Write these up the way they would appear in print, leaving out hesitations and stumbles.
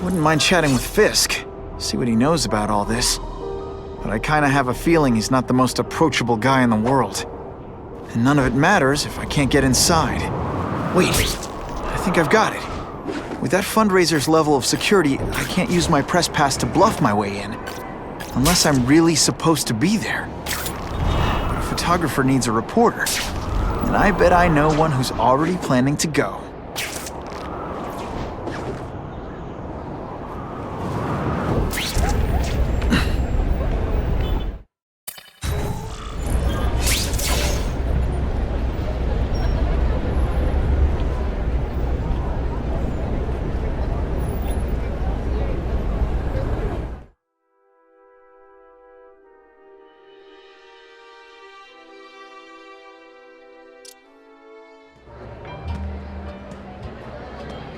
wouldn't mind chatting with Fisk, see what he knows about all this. But I kinda have a feeling he's not the most approachable guy in the world. And none of it matters if I can't get inside. Wait, I think I've got it. With that fundraiser's level of security, I can't use my press pass to bluff my way in. Unless I'm really supposed to be there. But a photographer needs a reporter. And I bet I know one who's already planning to go.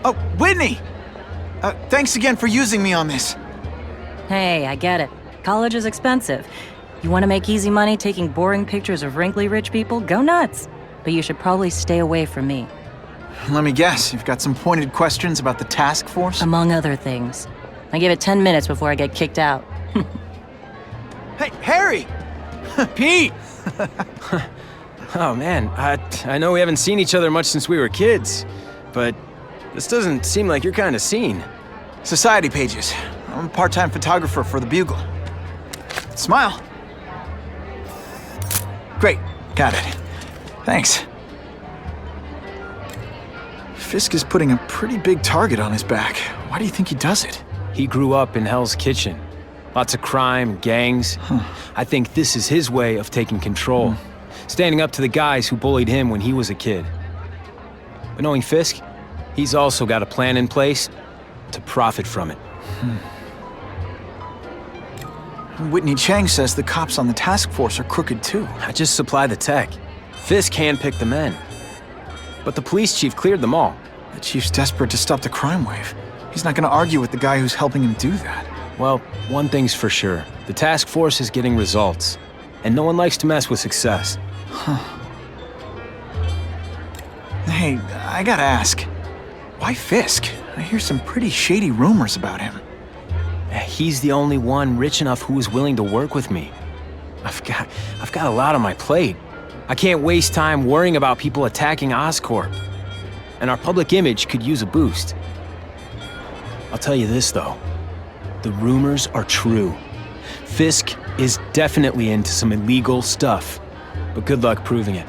Oh, Whitney! Thanks again for using me on this. Hey, I get it. College is expensive. You want to make easy money taking boring pictures of wrinkly rich people? Go nuts! But you should probably stay away from me. Let me guess, you've got some pointed questions about the task force? Among other things. I give it 10 minutes before I get kicked out. Hey, Harry! Pete! Oh man, I know we haven't seen each other much since we were kids, but this doesn't seem like your kind of scene. Society pages. I'm a part-time photographer for the Bugle. Smile. Great, got it. Thanks. Fisk is putting a pretty big target on his back. Why do you think he does it? He grew up in Hell's Kitchen. Lots of crime, gangs. I think this is his way of taking control. Standing up to the guys who bullied him when he was a kid. But knowing Fisk, he's also got a plan in place to profit from it. Whitney Chang says the cops on the task force are crooked too. I just supply the tech. Fisk handpicked the men. But the police chief cleared them all. The chief's desperate to stop the crime wave. He's not gonna argue with the guy who's helping him do that. Well, one thing's for sure. The task force is getting results. And no one likes to mess with success. Hey, I gotta ask. Why Fisk? I hear some pretty shady rumors about him. He's the only one rich enough who is willing to work with me. I've got a lot on my plate. I can't waste time worrying about people attacking Oscorp. And our public image could use a boost. I'll tell you this, though. The rumors are true. Fisk is definitely into some illegal stuff. But good luck proving it.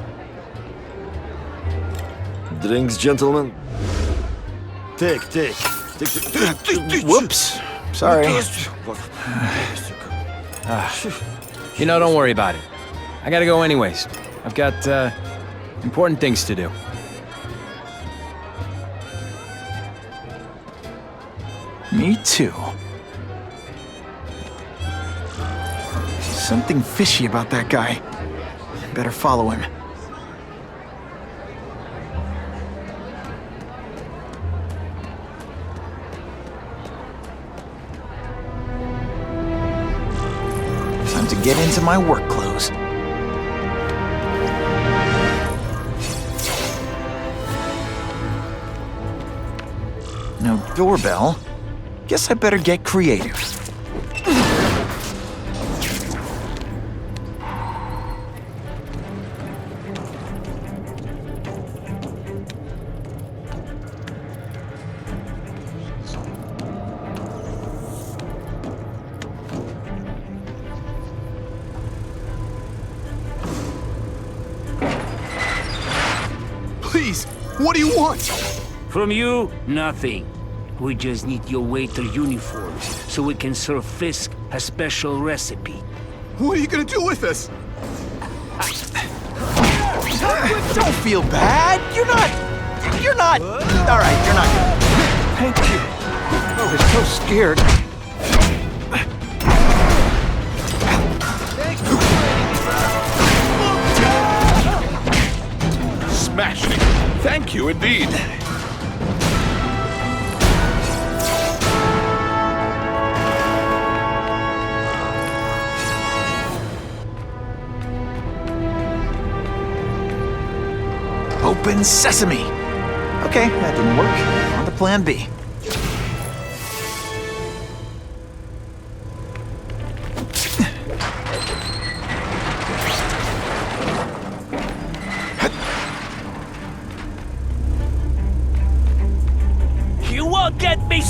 Drinks, gentlemen? Take. Whoops. Sorry. You know, don't worry about it. I gotta go anyways. I've got, important things to do. Me too. Something fishy about that guy. Better follow him. Time to get into my work clothes. No doorbell. Guess I better get creative. Please, what do you want? From you, nothing. We just need your waiter uniforms so we can serve Fisk a special recipe. What are you gonna do with us? Don't feel bad. You're not. All right, you're not. Thank you. I was so scared. Smashing. Thank you indeed. Open sesame. Okay, that didn't work. On to plan B.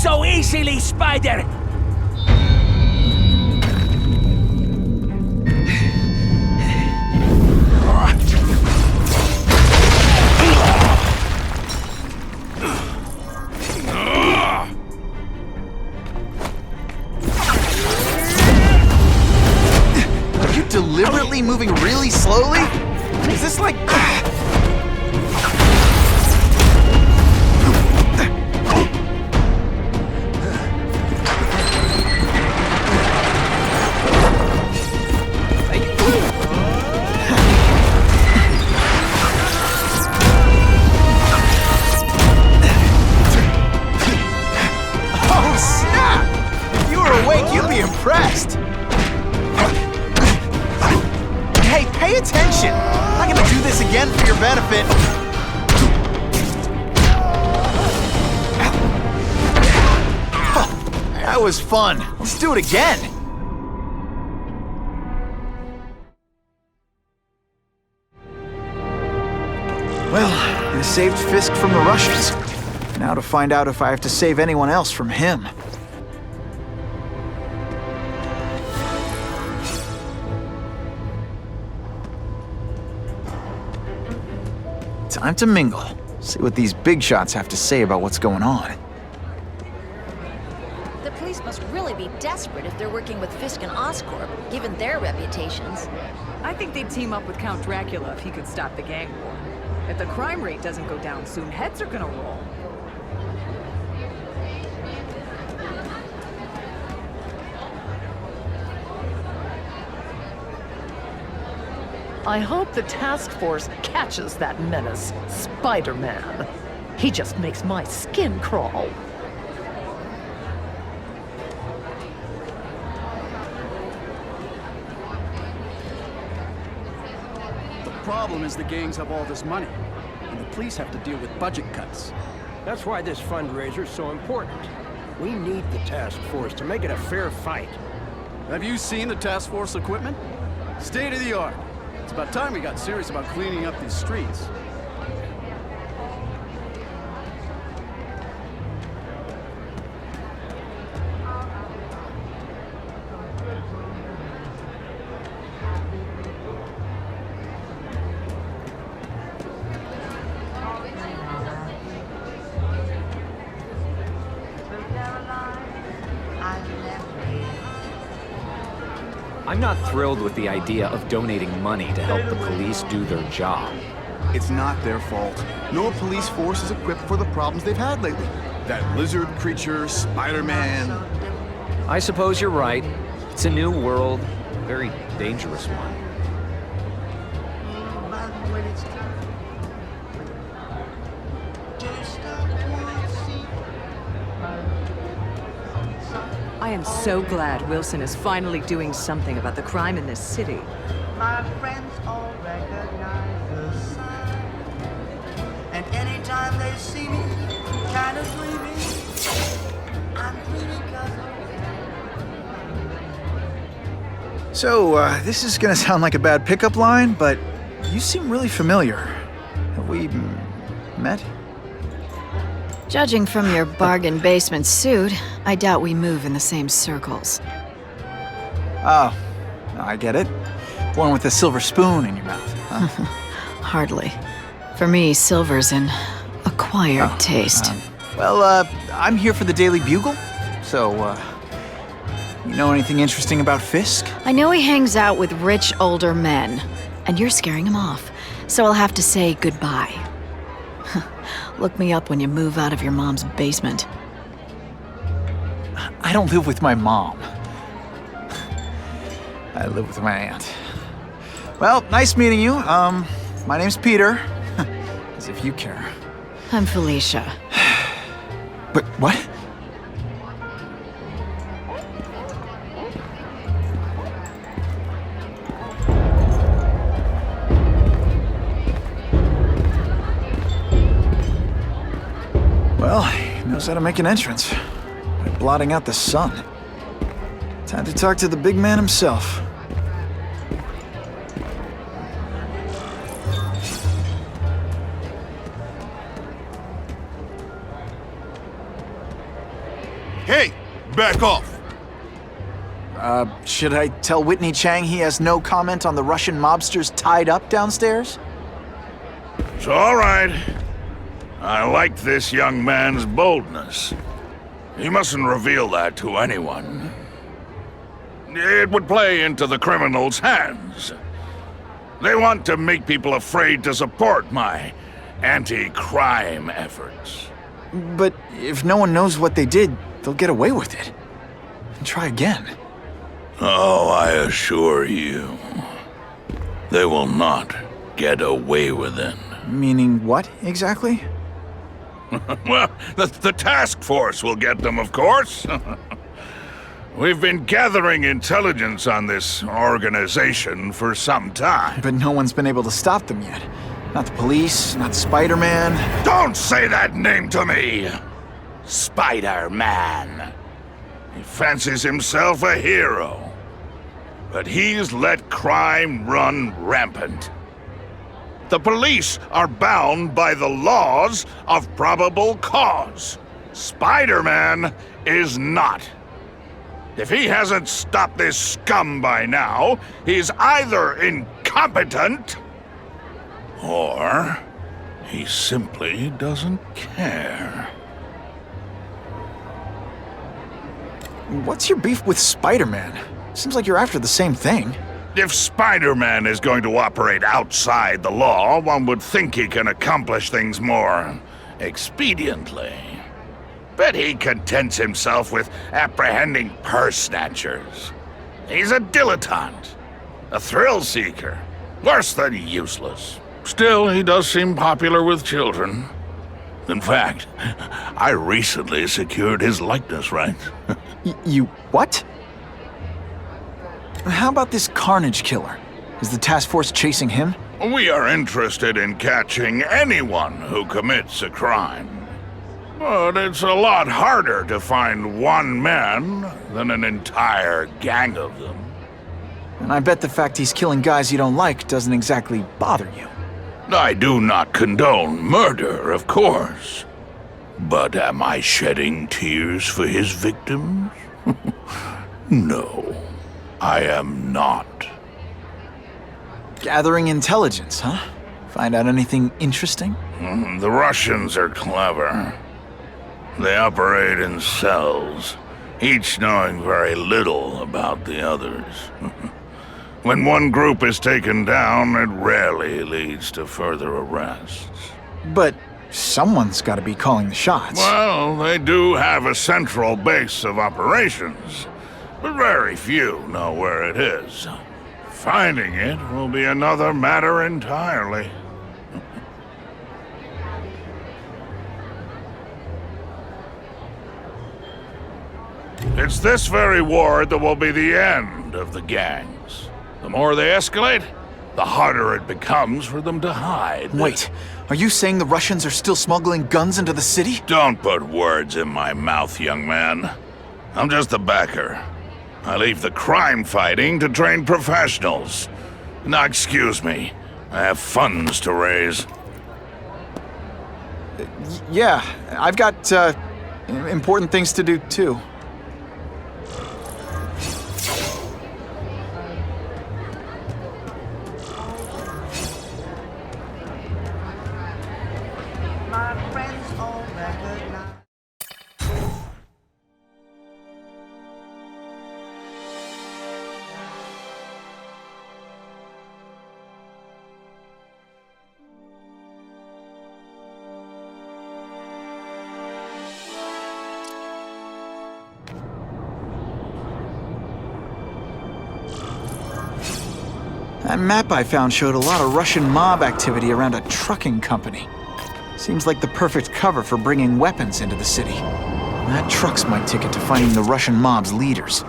so easily, Spider! Are you deliberately moving really slowly? Is this like... Oh, snap! If you were awake, you'd be impressed. Hey, pay attention! I'm not gonna do this again for your benefit. That was fun. Let's do it again. Well, I saved Fisk from the Russians. Now to find out if I have to save anyone else from him. Time to mingle. See what these big shots have to say about what's going on. The police must really be desperate if they're working with Fisk and Oscorp, given their reputations. I think they'd team up with Count Dracula if he could stop the gang war. If the crime rate doesn't go down soon, heads are gonna roll. I hope the task force catches that menace, Spider-Man. He just makes my skin crawl. The problem is the gangs have all this money, and the police have to deal with budget cuts. That's why this fundraiser's so important. We need the task force to make it a fair fight. Have you seen the task force equipment? State of the art. It's about time we got serious about cleaning up these streets. I'm not thrilled with the idea of donating money to help the police do their job. It's not their fault. No police force is equipped for the problems they've had lately. That lizard creature, Spider-Man. I suppose you're right. It's a new world, a very dangerous one. I am so glad Wilson is finally doing something about the crime in this city. My friends all recognize the sign, and anytime they see me, kind of dreaming, I'm dreaming 'cause So, this is gonna sound like a bad pickup line, but you seem really familiar. Have we met? Judging from your bargain basement suit, I doubt we move in the same circles. Oh, I get it. One with a silver spoon in your mouth, huh? Hardly. For me, silver's an acquired taste. I'm here for the Daily Bugle. So, you know anything interesting about Fisk? I know he hangs out with rich older men, and you're scaring him off, so I'll have to say goodbye. Look me up when you move out of your mom's basement. I don't live with my mom. I live with my aunt. Well, nice meeting you. My name's Peter. As if you care. I'm Felicia. But what? Well, he knows how to make an entrance by blotting out the sun. Time to talk to the big man himself. Hey, back off. Should I tell Whitney Chang he has no comment on the Russian mobsters tied up downstairs? It's all right. I like this young man's boldness. He mustn't reveal that to anyone. It would play into the criminals' hands. They want to make people afraid to support my anti-crime efforts. But if no one knows what they did, they'll get away with it. And try again. Oh, I assure you, they will not get away with it. Meaning what, exactly? Well, the task force will get them, of course. We've been gathering intelligence on this organization for some time. But no one's been able to stop them yet. Not the police, not Spider-Man. Don't say that name to me! Spider-Man. He fancies himself a hero. But he's let crime run rampant. The police are bound by the laws of probable cause. Spider-Man is not. If he hasn't stopped this scum by now, he's either incompetent or he simply doesn't care. What's your beef with Spider-Man? Seems like you're after the same thing. If Spider-Man is going to operate outside the law, one would think he can accomplish things more expediently. But he contents himself with apprehending purse snatchers. He's a dilettante, a thrill seeker, worse than useless. Still, he does seem popular with children. In fact, I recently secured his likeness rights. You what? How about this Carnage Killer? Is the task force chasing him? We are interested in catching anyone who commits a crime. But it's a lot harder to find one man than an entire gang of them. And I bet the fact he's killing guys you don't like doesn't exactly bother you. I do not condone murder, of course. But am I shedding tears for his victims? No, I am not. Gathering intelligence, huh? Find out anything interesting? The Russians are clever. They operate in cells, each knowing very little about the others. When one group is taken down, it rarely leads to further arrests. But someone's got to be calling the shots. Well, they do have a central base of operations, but very few know where it is. Finding it will be another matter entirely. It's this very ward that will be the end of the gangs. The more they escalate, the harder it becomes for them to hide. Wait, are you saying the Russians are still smuggling guns into the city? Don't put words in my mouth, young man. I'm just a backer. I leave the crime fighting to trained professionals. Now, excuse me. I have funds to raise. Yeah, I've got, important things to do, too. My friends all recognize. That map I found showed a lot of Russian mob activity around a trucking company. Seems like the perfect cover for bringing weapons into the city. That truck's my ticket to finding the Russian mob's leaders.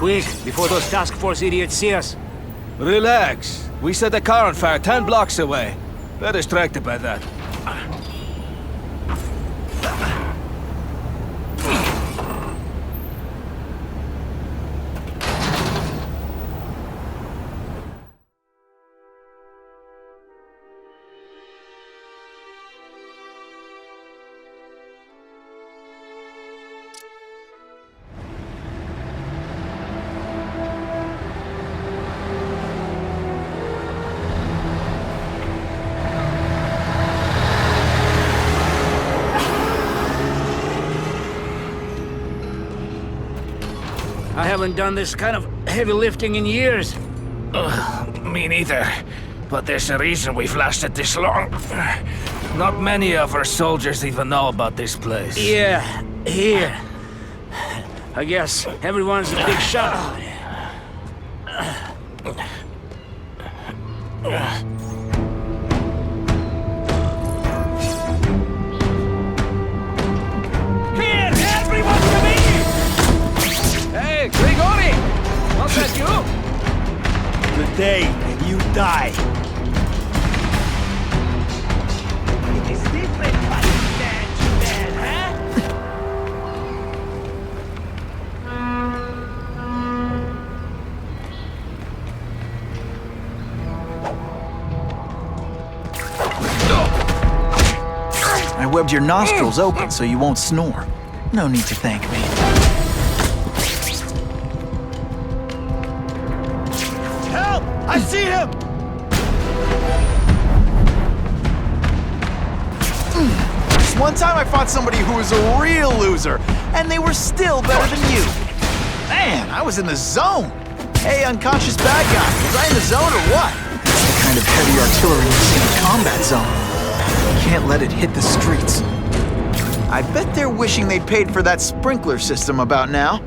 Quick, before those task force idiots see us. Relax. We set a car on fire 10 blocks away. They're distracted by that. I haven't done this kind of heavy lifting in years. Me neither. But there's a reason we've lasted this long. Not many of our soldiers even know about this place. Yeah, here. I guess everyone's a big shot. Here, everyone to me! Hey, Grigori! Was that you? Today, you die. It is different fighting man to man, huh? I webbed your nostrils open so you won't snore. No need to thank me. Help! I see him! This one time I fought somebody who was a real loser, and they were still better than you. Man, I was in the zone. Hey, unconscious bad guy, was I in the zone or what? That's the kind of heavy artillery you see in a combat zone. You can't let it hit the streets. I bet they're wishing they'd paid for that sprinkler system about now.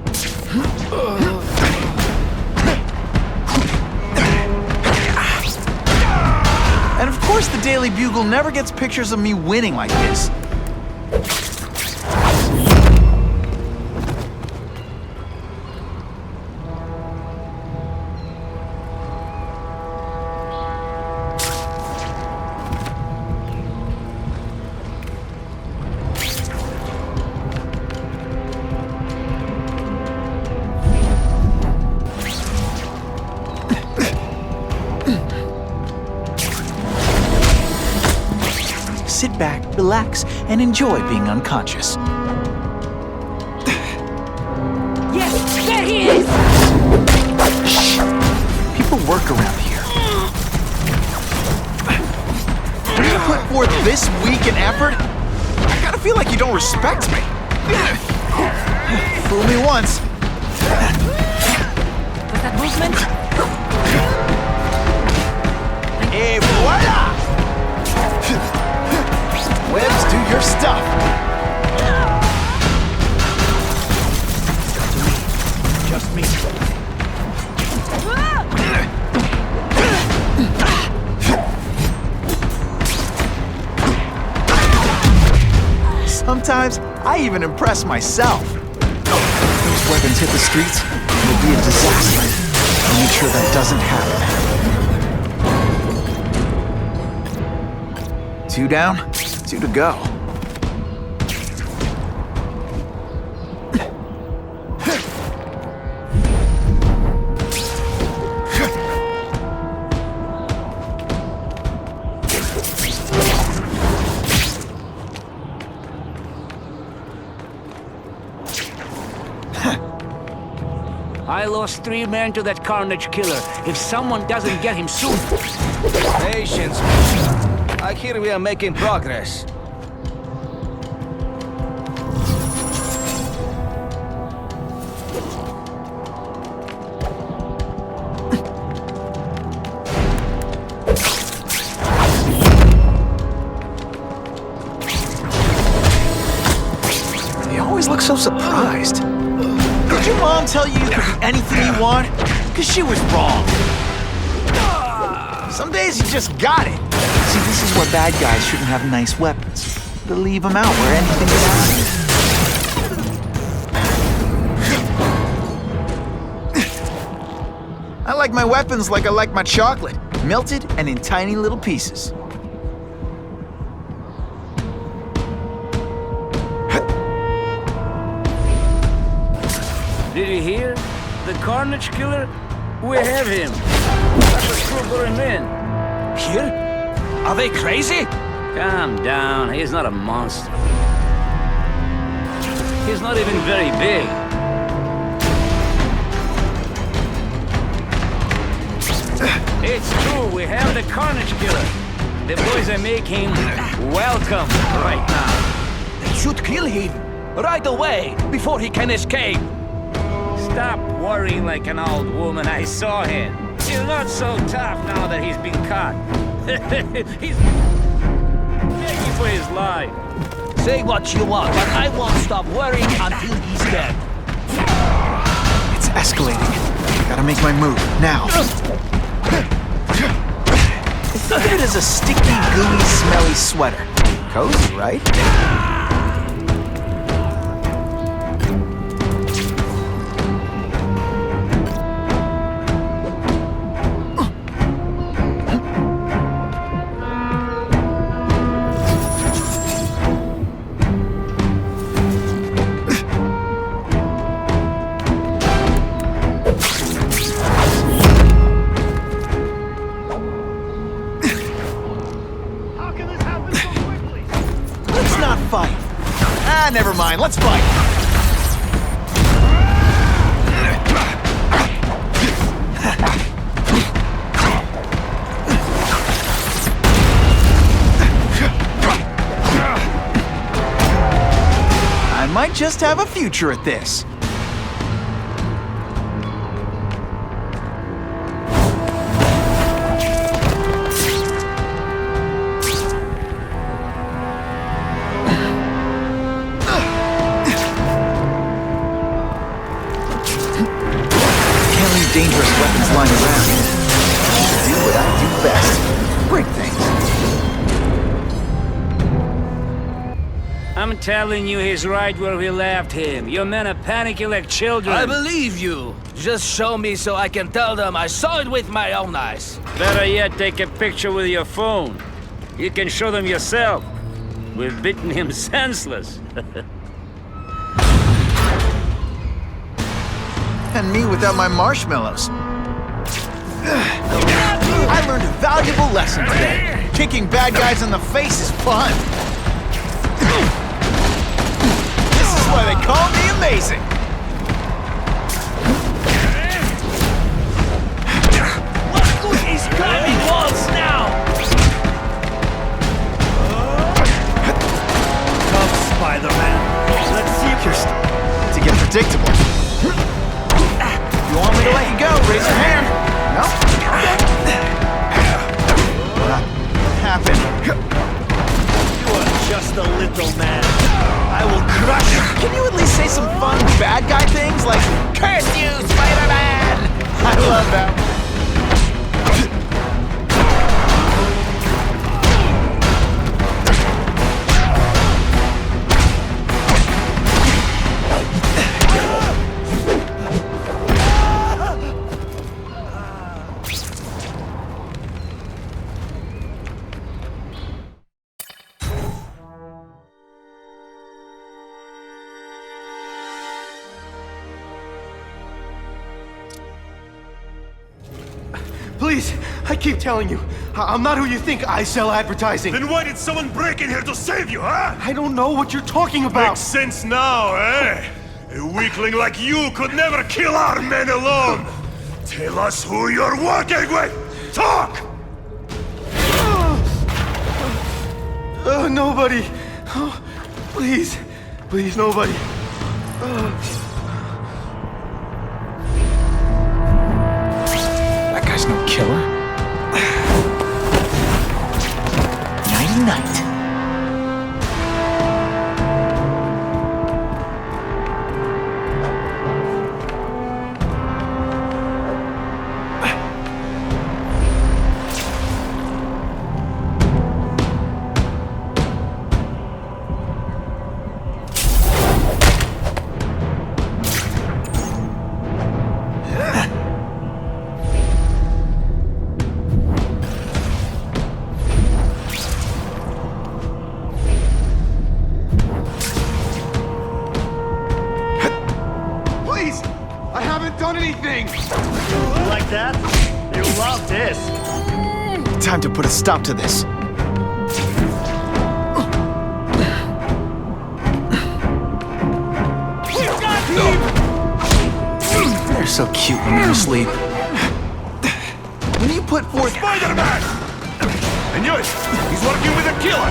And of course the Daily Bugle never gets pictures of me winning like this. Sit back, relax, and enjoy being unconscious. Yes, there he is! Shh! People work around here. You put forth this week and effort? I gotta feel like you don't respect me. Fool me once. Was that movement? Et voila! Webs, do your stuff. Just me. Sometimes I even impress myself. If those weapons hit the streets, it would be a disaster. I'll make sure that doesn't happen. 2 down, 2 to go. I lost 3 men to that Carnage killer. If someone doesn't get him soon... Patience. I hear we are making progress. They always look so surprised. Did your mom tell you you could be anything you want? Because she was wrong. Some days you just got it. See, this is where bad guys shouldn't have nice weapons. They leave them out where anything can happen. I like my weapons like I like my chocolate, melted and in tiny little pieces. Did you hear? The Carnage Killer? We have him. That's a trooper and men. Here? Are they crazy? Calm down. He's not a monster. He's not even very big. It's true, we have the Carnage Killer. The boys are making welcome right now. They should kill him right away before he can escape. Stop worrying like an old woman. I saw him. He's not so tough now that he's been caught. He's begging for his life. Say what you want, but I won't stop worrying until he's dead. It's escalating. Gotta make my move, now. Think of it as a sticky, gooey, smelly sweater. Cozy, right? Never mind, let's fight! I might just have a future at this. Dangerous weapons lying around. Do what I do best. Break things. I'm telling you, he's right where we left him. Your men are panicking like children. I believe you. Just show me so I can tell them I saw it with my own eyes. Better yet, take a picture with your phone. You can show them yourself. We've beaten him senseless. And me without my marshmallows. I learned a valuable lesson today. Kicking bad guys in the face is fun. This is why they call me amazing. What good is climbing walls now? Come, Spider-Man. Let's see if you're to get predictable. You want me to let you go? Raise your hand. No? What happened? You are just a little man. I will crush you. Can you at least say some fun bad guy things like, "Curse you, Spider-Man"? I love that. Please, I keep telling you, I'm not who you think. I sell advertising. Then why did someone break in here to save you, huh? I don't know what you're talking about. Makes sense now, eh? A weakling like you could never kill our men alone. Tell us who you're working with. Talk! Nobody. Oh, please. Please, nobody. That guy's no killer. Nighty-night. about this? Time to put a stop to this. They're so cute when they're asleep. When you put forth Spider-Man! I knew it! He's working with a killer!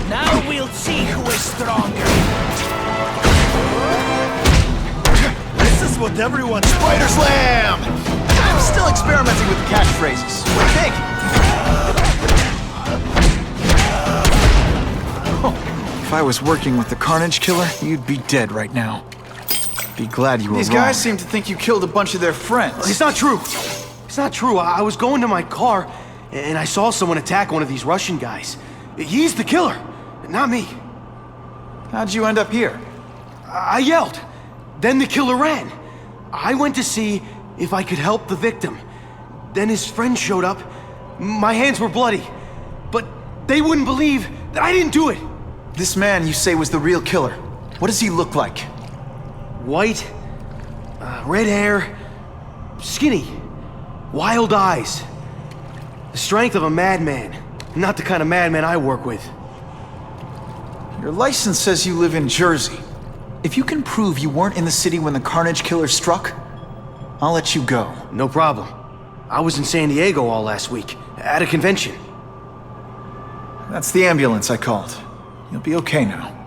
Now we'll see who is stronger. This is what everyone... Spider Slam! I'm still experimenting with the catchphrases. What do you think? If I was working with the Carnage Killer, you'd be dead right now. Be glad you were These guys seem to think you killed a bunch of their friends. It's not true. It's not true. I was going to my car, and I saw someone attack one of these Russian guys. He's the killer, not me. How'd you end up here? I yelled. Then the killer ran. I went to see if I could help the victim. Then his friend showed up. My hands were bloody. But they wouldn't believe that I didn't do it. This man you say was the real killer. What does he look like? White, red hair, skinny, wild eyes. The strength of a madman. Not the kind of madman I work with. Your license says you live in Jersey. If you can prove you weren't in the city when the Carnage Killer struck, I'll let you go. No problem. I was in San Diego all last week, at a convention. That's the ambulance I called. You'll be okay now.